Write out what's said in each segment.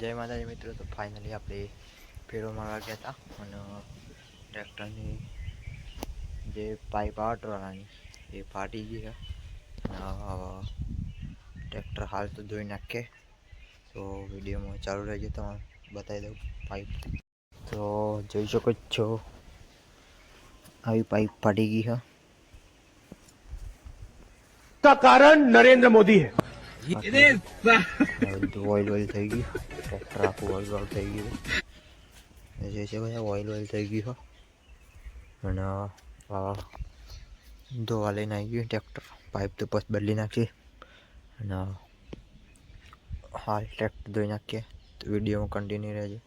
જય માતાજી મિત્રો. તો ફાઇનલી આપણે ફેરો મારવા ગયા હતા અને ટ્રેક્ટરની જે પાઇપ આટવાળાની એ ફાટી ગઈ છે અને ટ્રેક્ટર હાલ તો ધોઈ નાખે. તો વિડીયોમાં ચાલુ રહેજો, તમને બતાવી દઉં પાઇપ. તો જોઈ શકો છો આવી પાઇપ ફાટી ગઈ છે. का कारण नरेंद्र मोदी है. ઓઇલ થઈ ગયું, ટ્રેક્ટર આખું ઓઇલ થઈ ગયું. જોઈ શકો છો ઓઇલ થઈ ગયું છે અને ધોવા લઈને આવી ગયું ટ્રેક્ટર. પાઇપ તો પછી બદલી નાખી અને હાલ ટ્રેક્ટર ધોઈ નાખીએ. તો વિડીયોમાં કન્ટિન્યુ રહેજો.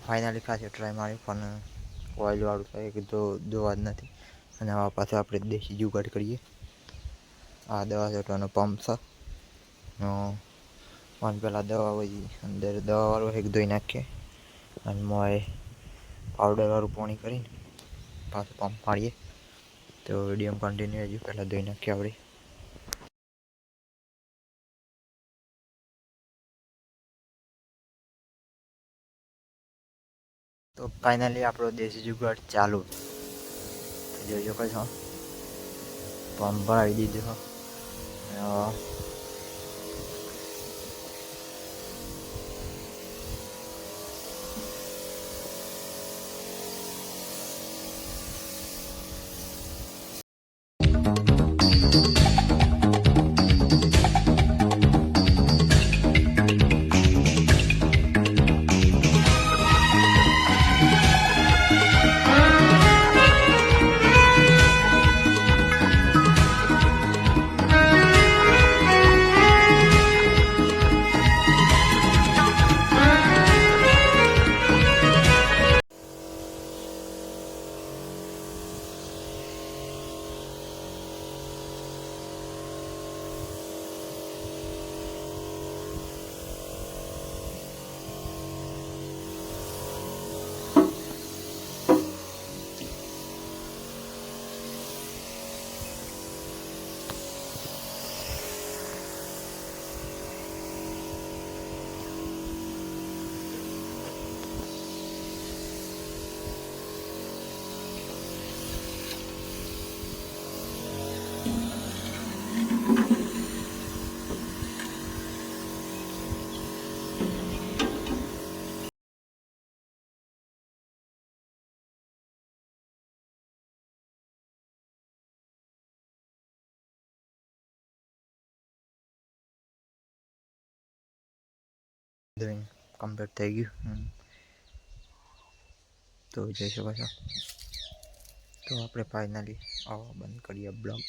ફાઇનલી ખાસી ટ્રાય મારી પણ ઓઇલવાળું થાય કે ધોવા જ નથી. અને આવા પાછા આપણે દેશી જુગાડ કરીએ. આ દવા છાંટવાનો પંપ છે. પહેલાં દવા હોય અંદર દવાવાળું એક ધોઈ નાખીએ અને મોય પાવડરવાળું પાણી કરીને પાછું પંપ મારીએ. તો વિડીયો કન્ટિન્યુ રહેજો. પહેલાં ધોઈ નાખીએ આપણે. તો ફાઇનલી આપણો દેશી જુગાડ ચાલુ. જોઈ શકો છો પંપ ભરાવી દીધો. ધોઈને કમ્પ્લીટ થઈ ગયું. તો જોઈ શકો છો. તો આપણે ફાઇનલી બંધ કરીએ બ્લોગ.